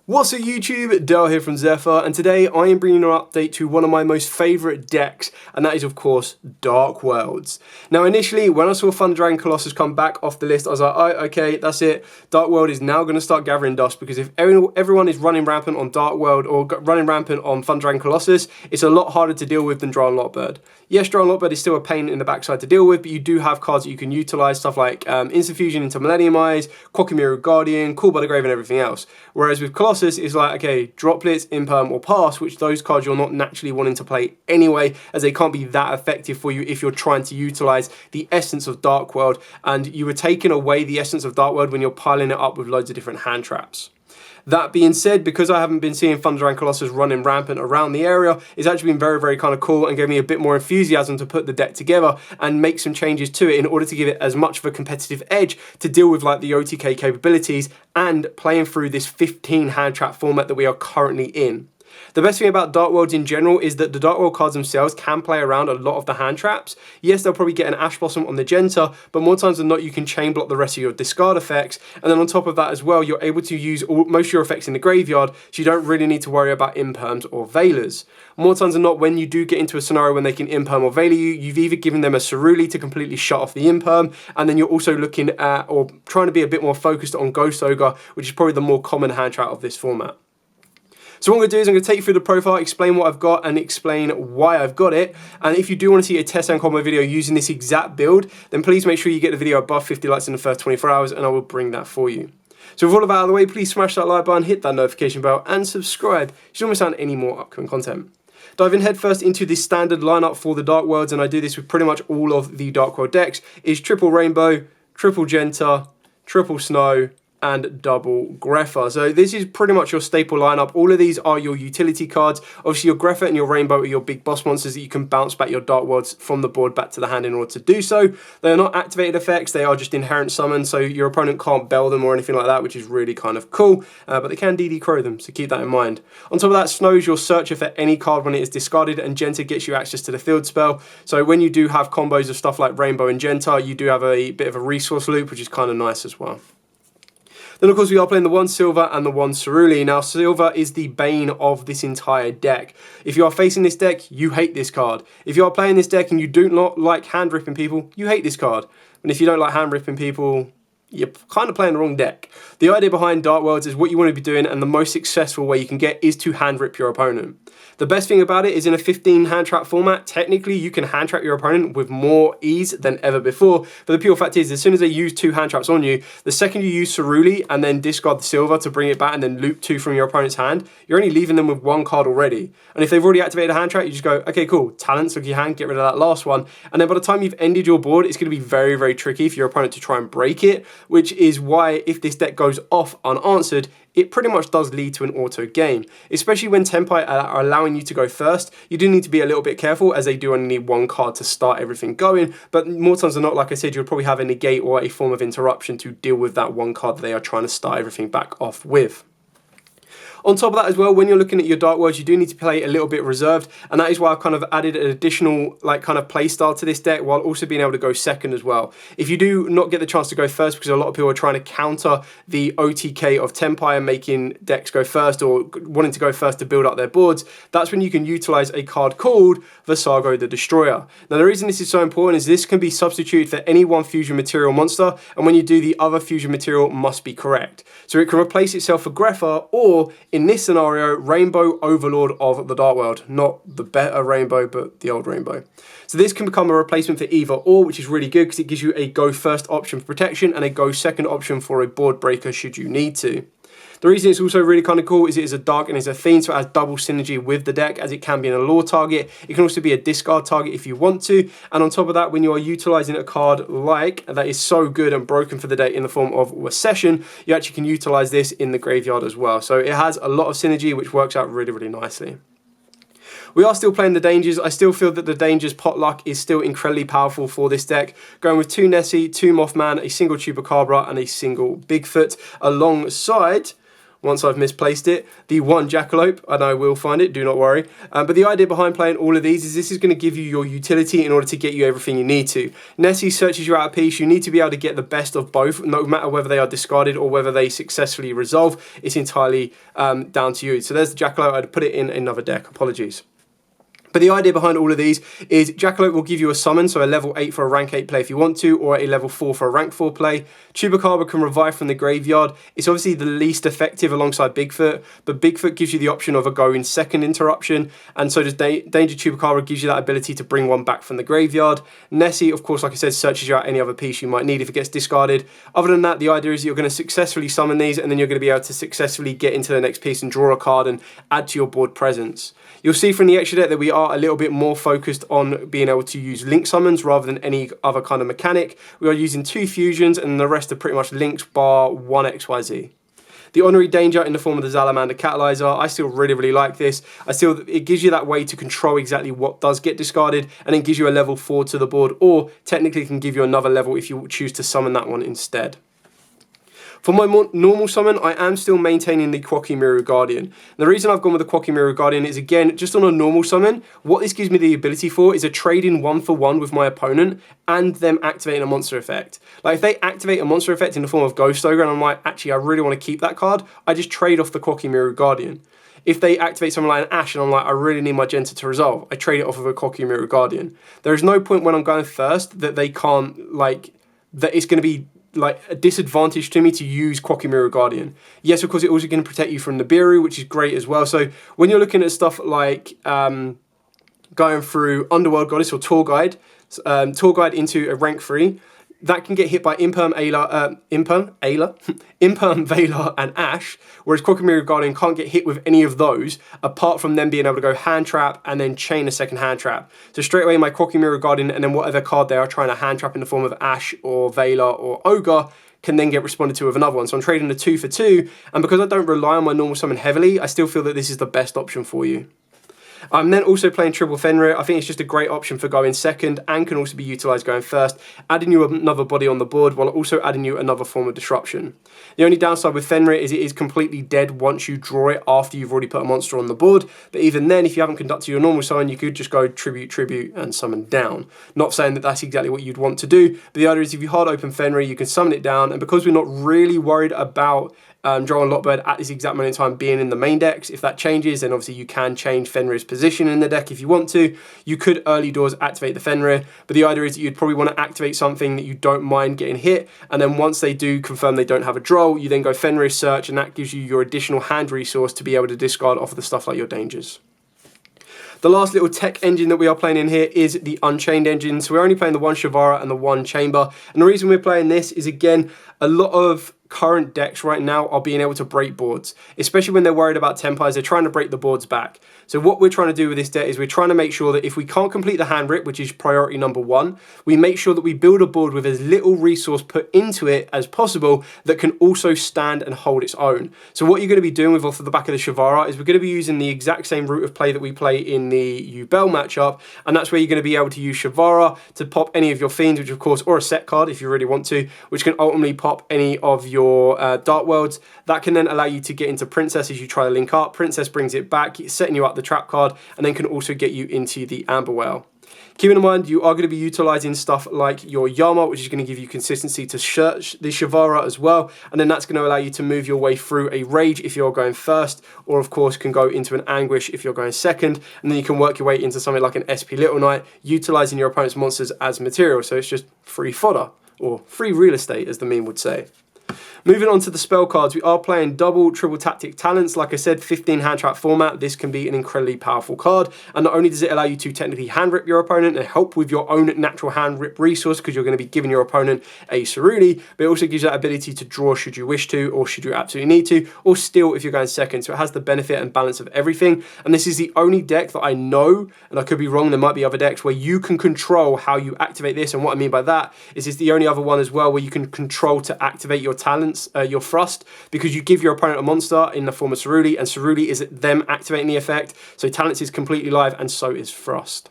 What's up YouTube, Dale here from Zephyr, and today I am bringing an update to one of my most favourite decks, and that is of course Dark Worlds. Now initially when I saw Thunder Dragon Colossus come back off the list, I was like, oh, okay, that's it, Dark World is now going to start gathering dust, because if everyone is running rampant on Dark World or running rampant on Thunder Dragon Colossus, it's a lot harder to deal with than Drow and Lockbird. Yes, Drow and Lockbird is still a pain in the backside to deal with, but you do have cards that you can utilise, stuff like Instant Fusion into Millennium Eyes, Quackamiru Guardian, Call by the Grave and everything else. Whereas with Colossus, it's like, okay, droplets, imperm or pass, which those cards you're not naturally wanting to play anyway, as they can't be that effective for you if you're trying to utilize the essence of Dark World, and you were taking away the essence of Dark World when you're piling it up with loads of different hand traps. That being said, because I haven't been seeing Thunder Dragon Colossus running rampant around the area, it's actually been very, very kind of cool and gave me a bit more enthusiasm to put the deck together and make some changes to it in order to give it as much of a competitive edge to deal with like the OTK capabilities and playing through this 15 hand trap format that we are currently in. The best thing about Dark Worlds in general is that the Dark World cards themselves can play around a lot of the hand traps. Yes, they'll probably get an Ash Blossom on the Genta, but more times than not you can chain block the rest of your discard effects, and then on top of that as well, you're able to use most of your effects in the graveyard, so you don't really need to worry about imperms or veilers. More times than not, when you do get into a scenario when they can imperm or veiler you, you've either given them a Ceruli to completely shut off the imperm, and then you're also looking at or trying to be a bit more focused on Ghost Ogre, which is probably the more common hand trap of this format. So what I'm going to do is I'm going to take you through the profile, explain what I've got and explain why I've got it. And if you do want to see a test and combo video using this exact build, then please make sure you get the video above 50 likes in the first 24 hours and I will bring that for you. So with all of that out of the way, please smash that like button, hit that notification bell and subscribe so you don't miss out on any more upcoming content. Diving headfirst into the standard lineup for the Dark Worlds, and I do this with pretty much all of the Dark World decks, is triple Rainbow, triple Genta, triple Snow, and double Grepher. So this is pretty much your staple lineup. All of these are your utility cards. Obviously your Grepher and your Rainbow are your big boss monsters that you can bounce back your Dark Worlds from the board back to the hand in order to do so. They are not activated effects, they are just inherent summons, so your opponent can't bell them or anything like that, which is really kind of cool, but they can DD Crow them, so keep that in mind. On top of that, Snow is your searcher for any card when it is discarded, and Genta gets you access to the field spell. So when you do have combos of stuff like Rainbow and Genta, you do have a bit of a resource loop, which is kind of nice as well. Then of course we are playing the one Silver and the one Ceruli. Now Silver is the bane of this entire deck. If you are facing this deck, you hate this card. If you are playing this deck and you do not like hand ripping people, you hate this card. And if you don't like hand ripping people, you're kind of playing the wrong deck. The idea behind Dark Worlds is what you want to be doing, and the most successful way you can get is to hand rip your opponent. The best thing about it is in a 15 hand trap format, technically you can hand trap your opponent with more ease than ever before, but the pure fact is as soon as they use 2 hand traps on you, the second you use Ceruli and then discard the Silver to bring it back and then loop 2 from your opponent's hand, you're only leaving them with 1 card already. And if they've already activated a hand trap, you just go, okay cool, talents, look at your hand, get rid of that last one, and then by the time you've ended your board, it's going to be very, very tricky for your opponent to try and break it, which is why if this deck goes off unanswered, it pretty much does lead to an auto game. Especially when Tempai are allowing you to go first, you do need to be a little bit careful as they do only need 1 card to start everything going, but more times than not, like I said, you'll probably have a negate or a form of interruption to deal with that 1 card that they are trying to start everything back off with. On top of that as well, when you're looking at your Dark Worlds, you do need to play a little bit reserved, and that is why I've kind of added an additional like kind of play style to this deck while also being able to go second as well. If you do not get the chance to go first, because a lot of people are trying to counter the OTK of Tempai and making decks go first or wanting to go first to build up their boards, that's when you can utilize a card called Visago the Destroyer. Now the reason this is so important is this can be substituted for any one fusion material monster, and when you do, the other fusion material must be correct. So it can replace itself for Grepher, or in this scenario, Rainbow Overlord of the Dark World. Not the better Rainbow, but the old Rainbow. So this can become a replacement for either or, which is really good because it gives you a go first option for protection and a go second option for a board breaker should you need to. The reason it's also really kind of cool is it is a dark and it's a theme, so it has double synergy with the deck, as it can be in a lore target. It can also be a discard target if you want to. And on top of that, when you are utilizing a card like that is so good and broken for the deck in the form of Recession, you actually can utilize this in the graveyard as well. So it has a lot of synergy, which works out really, really nicely. We are still playing the Dangers. I still feel that the Dangers Potluck is still incredibly powerful for this deck. Going with 2 Nessie, 2 Mothman, a single Chupacabra, and a single Bigfoot alongside once I've misplaced it, the one Jackalope, and I will find it, do not worry. But the idea behind playing all of these is this is going to give you your utility in order to get you everything you need to. Nessie searches you out a piece. You need to be able to get the best of both, no matter whether they are discarded or whether they successfully resolve. It's entirely down to you. So there's the Jackalope. I'd put it in another deck. Apologies. But the idea behind all of these is Jackalope will give you a summon, so a level 8 for a rank 8 play if you want to, or a level 4 for a rank 4 play. Chupacabra can revive from the graveyard. It's obviously the least effective alongside Bigfoot, but Bigfoot gives you the option of a go in second interruption, and so does Danger Chupacabra gives you that ability to bring one back from the graveyard. Nessie, of course, like I said, searches you out any other piece you might need if it gets discarded. Other than that, the idea is you're going to successfully summon these, and then you're going to be able to successfully get into the next piece and draw a card and add to your board presence. You'll see from the extra deck that we are a little bit more focused on being able to use link summons rather than any other kind of mechanic. We are using 2 fusions and the rest are pretty much links bar 1 XYZ. The Honorary Danger in the form of the Salamander Catalyzer, I still really like this. It gives you that way to control exactly what does get discarded, and then gives you a level 4 to the board, or technically can give you another level if you choose to summon that one instead. For my more normal summon, I am still maintaining the Quackimiru Guardian. And the reason I've gone with the Quackimiru Guardian is, again, just on a normal summon, what this gives me the ability for is a trade-in 1-for-1 with my opponent and them activating a monster effect. Like, if they activate a monster effect in the form of Ghost Ogre and I'm like, actually, I really want to keep that card, I just trade off the Quackimiru Guardian. If they activate something like an Ash and I'm like, I really need my Genta to resolve, I trade it off of a Quackimiru Guardian. There is no point when I'm going first that they can't, like, that it's going to be like a disadvantage to me to use Quackimiru Guardian. Yes, of course, it's also going to protect you from Nibiru, which is great as well. So when you're looking at stuff like going through Underworld Goddess or Tour Guide into a rank 3, that can get hit by Imperm, Velar, and Ash, whereas Quackimiru Guardian can't get hit with any of those, apart from them being able to go hand trap and then chain a second hand trap. So straight away my Quackimiru Guardian and then whatever card they are trying to hand trap in the form of Ash or Velar or Ogre can then get responded to with another one. So I'm trading a 2 for 2, and because I don't rely on my normal summon heavily, I still feel that this is the best option for you. I'm then also playing Triple Fenrir. I think it's just a great option for going second and can also be utilised going first, adding you another body on the board while also adding you another form of disruption. The only downside with Fenrir is it is completely dead once you draw it after you've already put a monster on the board, but even then, if you haven't conducted your normal summon, you could just go tribute, and summon down. Not saying that that's exactly what you'd want to do, but the idea is if you hard open Fenrir, you can summon it down, and because we're not really worried about drawing Lockbird at this exact moment in time being in the main decks, if that changes, then obviously you can change Fenrir's position in the deck if you want to. You could early doors activate the Fenrir, but the idea is that you'd probably want to activate something that you don't mind getting hit, and then once they do confirm they don't have a draw, you then go Fenrir search, and that gives you your additional hand resource to be able to discard off of the stuff like your dangers. The last little tech engine that we are playing in here is the Unchained engine. So we're only playing the 1 Shavara and the 1 Chamber. And the reason we're playing this is, again, a lot of current decks right now are being able to break boards, especially when they're worried about Tempires. They're trying to break the boards back. So what we're trying to do with this deck is we're trying to make sure that if we can't complete the hand rip, which is priority number 1, we make sure that we build a board with as little resource put into it as possible that can also stand and hold its own. So what you're going to be doing with off of the back of the Shavara is we're going to be using the exact same route of play that we play in the Yubel matchup, and that's where you're going to be able to use Shavara to pop any of your Fiends, which of course, or a set card if you really want to, which can ultimately pop any of your Dark Worlds. That can then allow you to get into Princess as you try to link up. Princess brings it back, setting you up the trap card, and then can also get you into the Amber Whale. Keeping in mind, you are going to be utilising stuff like your Yama, which is going to give you consistency to search the Shavara as well, and then that's going to allow you to move your way through a Rage if you're going first, or of course can go into an Anguish if you're going second, and then you can work your way into something like an SP Little Knight, utilising your opponent's monsters as material, so it's just free fodder, or free real estate as the meme would say. Moving on to the spell cards, we are playing double triple tactic talents. Like I said, 15 hand trap format. This can be an incredibly powerful card, and not only does it allow you to technically hand rip your opponent and help with your own natural hand rip resource because you're going to be giving your opponent a Ceruli, but it also gives you that ability to draw should you wish to, or should you absolutely need to, or steal if you're going second. So it has the benefit and balance of everything, and this is the only deck that I know, and I could be wrong, there might be other decks where you can control how you activate this, and what I mean by that is it's the only other one as well where you can control to activate your talents, your thrust, because you give your opponent a monster in the form of Ceruli, and Ceruli is them activating the effect, so talents is completely live, and so is thrust.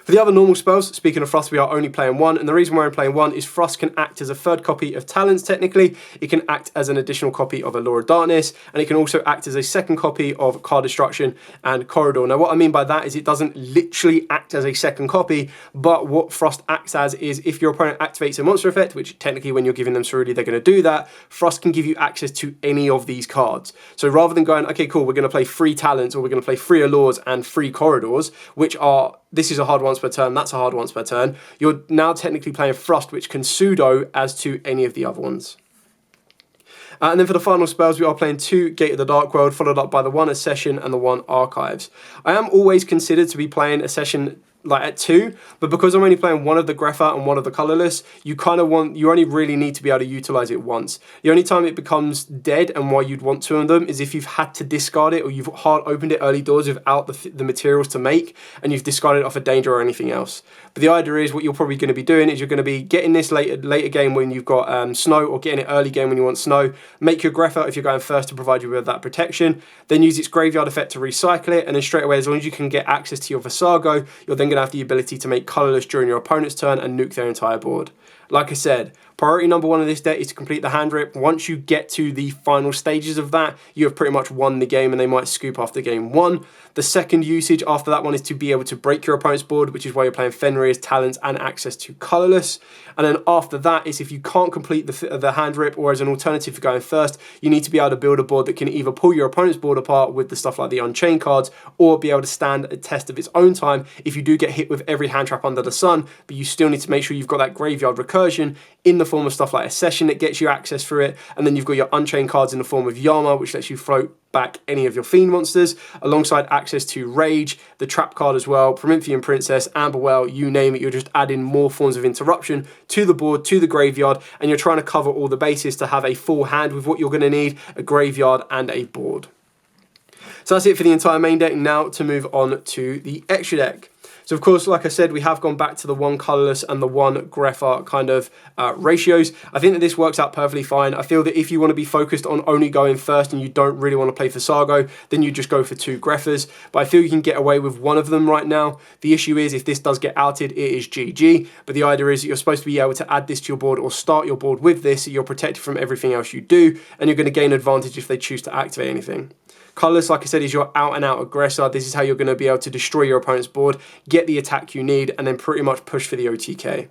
For the other normal spells, speaking of Frost, we are only playing one, and the reason we're only playing one is Frost can act as a third copy of Talents, technically. It can act as an additional copy of Allure of Darkness, and it can also act as a second copy of Card Destruction and Corridor. Now, what I mean by that is it doesn't literally act as a second copy, but what Frost acts as is if your opponent activates a monster effect, which technically when you're giving them Cerulean, they're going to do that, Frost can give you access to any of these cards. So rather than going, okay, cool, we're going to play 3 Talents, or we're going to play 3 Allures and 3 Corridors, which are, this is a hard once per turn, that's a hard once per turn, you're now technically playing Frost, which can pseudo as to any of the other ones. And then for the final spells, we are playing 2 Gate of the Darkworld, followed up by the 1 Accession and the 1 Archives. I am always considered to be playing Accession like at 2, but because I'm only playing one of the Grepher and one of the Colourless, you only really need to be able to utilize it once. The only time it becomes dead and why you'd want 2 of them is if you've had to discard it, or you've hard opened it early doors without the materials to make, and you've discarded it off a danger or anything else. But the idea is what you're probably going to be doing is you're going to be getting this later game when you've got snow, or getting it early game when you want snow. Make your Grepher if you're going first to provide you with that protection, then use its graveyard effect to recycle it, and then straight away, as long as you can get access to your Visago, you're then going to have the ability to make Colourless during your opponent's turn and nuke their entire board. Like I said, priority number 1 of this deck is to complete the hand rip. Once you get to the final stages of that, you have pretty much won the game, and they might scoop after game 1. The second usage after that one is to be able to break your opponent's board, which is why you're playing Fenrir's, Talents, and access to Colourless. And then after that is if you can't complete the hand rip, or as an alternative for going first, you need to be able to build a board that can either pull your opponent's board apart with the stuff like the Unchained cards, or be able to stand a test of its own time if you do get hit with every hand trap under the sun, but you still need to make sure you've got that graveyard recursion in the form of stuff like Accession that gets you access through it, and then you've got your Unchained cards in the form of Yama, which lets you float back any of your Fiend monsters, alongside access to Rage, the Trap card as well, Promethean Princess, Amberwell, you name it. You're just adding more forms of interruption to the board, to the graveyard, and you're trying to cover all the bases to have a full hand with what you're going to need, a graveyard and a board. So that's it for the entire main deck. Now to move on to the extra deck. So of course, like I said, we have gone back to the 1 Colourless and the 1 Grepher kind of ratios. I think that this works out perfectly fine. I feel that if you want to be focused on only going first and you don't really want to play Visago, then you just go for 2 Greffers. But I feel you can get away with 1 of them right now. The issue is if this does get outed, it is GG. But the idea is that you're supposed to be able to add this to your board or start your board with this, so you're protected from everything else you do, and you're going to gain advantage if they choose to activate anything. Colourless, like I said, is your out-and-out aggressor. This is how you're going to be able to destroy your opponent's board, get the attack you need, and then pretty much push for the OTK.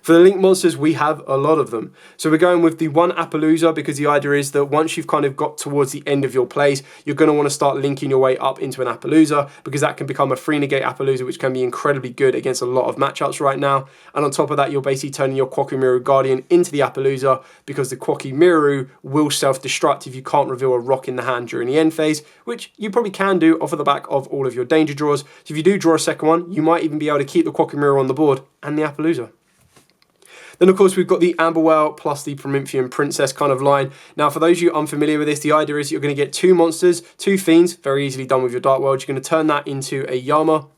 For the Link monsters, we have a lot of them. So we're going with the 1 Appaloosa, because the idea is that once you've kind of got towards the end of your plays, you're going to want to start linking your way up into an Appaloosa, because that can become a 3 negate Appaloosa, which can be incredibly good against a lot of matchups right now. And on top of that, you're basically turning your Quackimiru Guardian into the Appaloosa, because the Quackimiru will self-destruct if you can't reveal a rock in the hand during the end phase, which you probably can do off of the back of all of your danger draws. So if you do draw a second one, you might even be able to keep the Quackimiru on the board and the Appaloosa. Then, of course, we've got the Amberwell plus the Promethean Princess kind of line. Now, for those of you unfamiliar with this, the idea is you're going to get 2 monsters, 2 Fiends, very easily done with your Dark World. You're going to turn that into a Yama,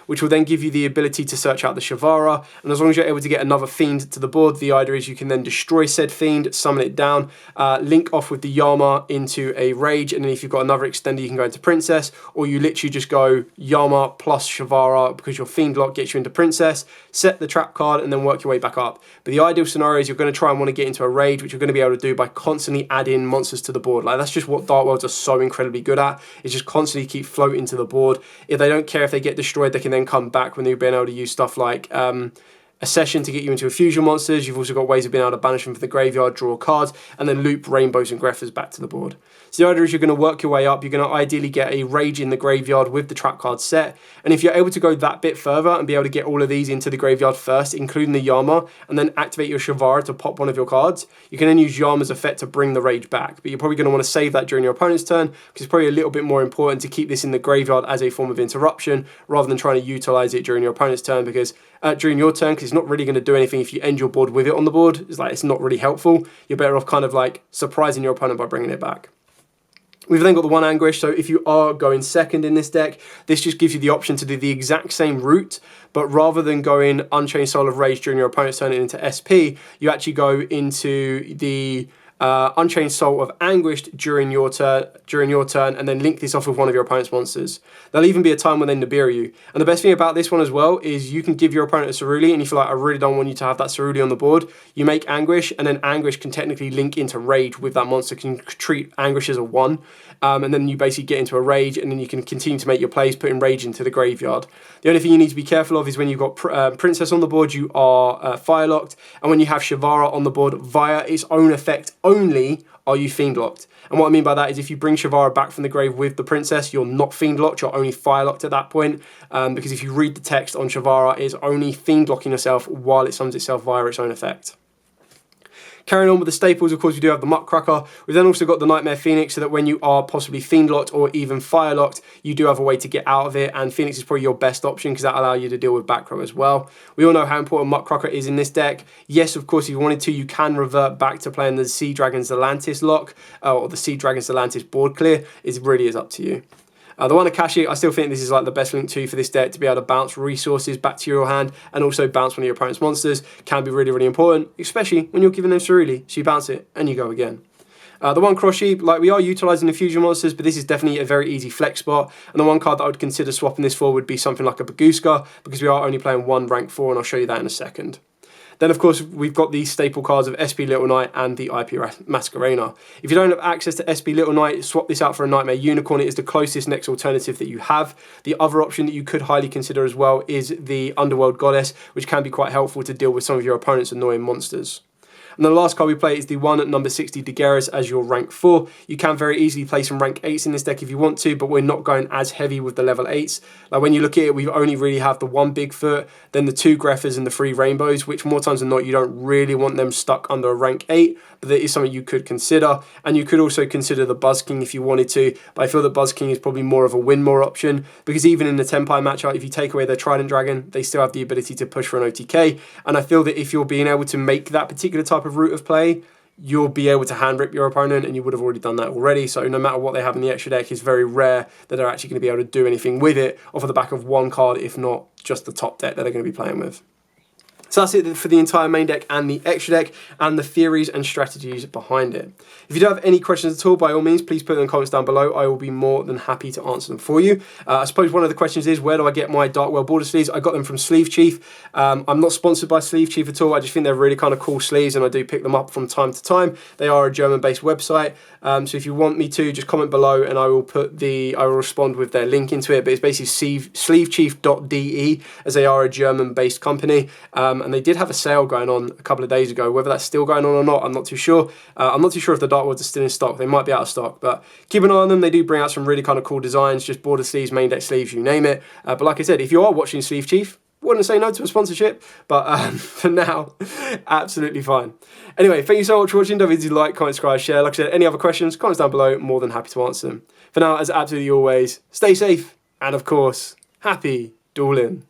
which will then give you the ability to search out the Shavara. And as long as you're able to get another Fiend to the board, the idea is you can then destroy said Fiend, summon it down, link off with the Yama into a Rage, and then if you've got another extender, you can go into Princess, or you literally just go Yama plus Shavara, because your Fiend lock gets you into Princess, set the Trap card, and then work your way back up. But the ideal scenario is you're going to try and want to get into a Rage, which you're going to be able to do by constantly adding monsters to the board. Like, that's just what Dark Worlds are so incredibly good at, is just constantly keep floating to the board. If they don't care if they get destroyed, they can then come back when they've been able to use stuff like Accession to get you into a fusion monsters. You've also got ways of being able to banish them from the graveyard, draw cards, and then loop Rainbows and Greffers back to the board. So the idea is you're going to work your way up. You're going to ideally get a Rage in the graveyard with the trap card set. And if you're able to go that bit further and be able to get all of these into the graveyard first, including the Yama, and then activate your Shavara to pop one of your cards, you can then use Yama's effect to bring the Rage back. But you're probably going to want to save that during your opponent's turn, because it's probably a little bit more important to keep this in the graveyard as a form of interruption, rather than trying to utilize it during your opponent's turn, because during your turn, because it's not really going to do anything if you end your board with it on the board. It's like, it's not really helpful. You're better off kind of like surprising your opponent by bringing it back. We've then got the 1 Anguish, so if you are going second in this deck, this just gives you the option to do the exact same route, but rather than going Unchained Soul of Rage during your opponent's turn into SP, you actually go into the Unchained Soul of Anguished during your turn, and then link this off with one of your opponent's monsters. There'll even be a time when they Nibiru you. And the best thing about this one as well is you can give your opponent a Cerulea, and if you're like, I really don't want you to have that Cerulea on the board, you make Anguish, and then Anguish can technically link into Rage with that monster, can treat Anguish as a 1, and then you basically get into a Rage, and then you can continue to make your plays, putting Rage into the graveyard. The only thing you need to be careful of is when you've got Princess on the board, you are Fire Locked, and when you have Shavara on the board, via its own effect only, are you Fiend Locked. And what I mean by that is if you bring Shavara back from the grave with the Princess, you're not Fiend Locked, you're only Fire Locked at that point, because if you read the text on Shavara, it's only Fiend Locking yourself while it summons itself via its own effect. Carrying on with the staples, of course, we do have the Muckcracker. We've then also got the Nightmare Phoenix, so that when you are possibly Fiend Locked or even Fire Locked, you do have a way to get out of it, and Phoenix is probably your best option because that allows you to deal with back row as well. We all know how important Muckcracker is in this deck. Yes, of course, if you wanted to, you can revert back to playing the Sea Dragon's Atlantis lock, or the Sea Dragon's Atlantis board clear. It really is up to you. The one Akashi, I still think this is like the best link 2 for this deck to be able to bounce resources back to your hand and also bounce one of your opponent's monsters. Can be really, really important, especially when you're giving them Cerulea. So you bounce it and you go again. The one Cross Sheep, like we are utilising the fusion monsters, but this is definitely a very easy flex spot. And the one card that I would consider swapping this for would be something like a Baguska, because we are only playing one rank 4, and I'll show you that in a second. Then, of course, we've got the staple cards of SP Little Knight and the IP Masquerena. If you don't have access to SP Little Knight, swap this out for a Nightmare Unicorn. It is the closest next alternative that you have. The other option that you could highly consider as well is the Underworld Goddess, which can be quite helpful to deal with some of your opponent's annoying monsters. And the last card we play is the one at number 60, Daenerys, as your rank 4. You can very easily play some rank 8s in this deck if you want to, but we're not going as heavy with the level 8s. Like when you look at it, we only really have the 1 Bigfoot, then the 2 Greffers and the 3 Rainbows, which more times than not, you don't really want them stuck under a rank 8, but that is something you could consider. And you could also consider the Buzz King if you wanted to, but I feel that Buzz King is probably more of a win-more option, because even in the Tenpai matchup, if you take away their Trident Dragon, they still have the ability to push for an OTK, and I feel that if you're being able to make that particular type of route of play, you'll be able to hand rip your opponent, and you would have already done that already. So no matter what they have in the extra deck, it's very rare that they're actually going to be able to do anything with it off of the back of one card, if not just the top deck that they're going to be playing with. So that's it for the entire main deck and the extra deck and the theories and strategies behind it. If you do have any questions at all, by all means, please put them in the comments down below. I will be more than happy to answer them for you. I suppose one of the questions is, where do I get my Darkworld border sleeves? I got them from Sleeve Chief. I'm not sponsored by Sleeve Chief at all. I just think they're really kind of cool sleeves, and I do pick them up from time to time. They are a German-based website. So if you want me to, just comment below and I will respond with their link into it. But it's basically sleevechief.de, as they are a German-based company. And they did have a sale going on a couple of days ago. Whether that's still going on or not, I'm not too sure. I'm not too sure if the Dark Worlds are still in stock. They might be out of stock, but keep an eye on them. They do bring out some really kind of cool designs, just border sleeves, main deck sleeves, you name it. But like I said, if you are watching Sleeve Chief, wouldn't say no to a sponsorship, but for now, absolutely fine. Anyway, thank you so much for watching. Don't forget to like, comment, subscribe, share. Like I said, any other questions, comments down below. More than happy to answer them. For now, as absolutely always, stay safe, and of course, happy dueling.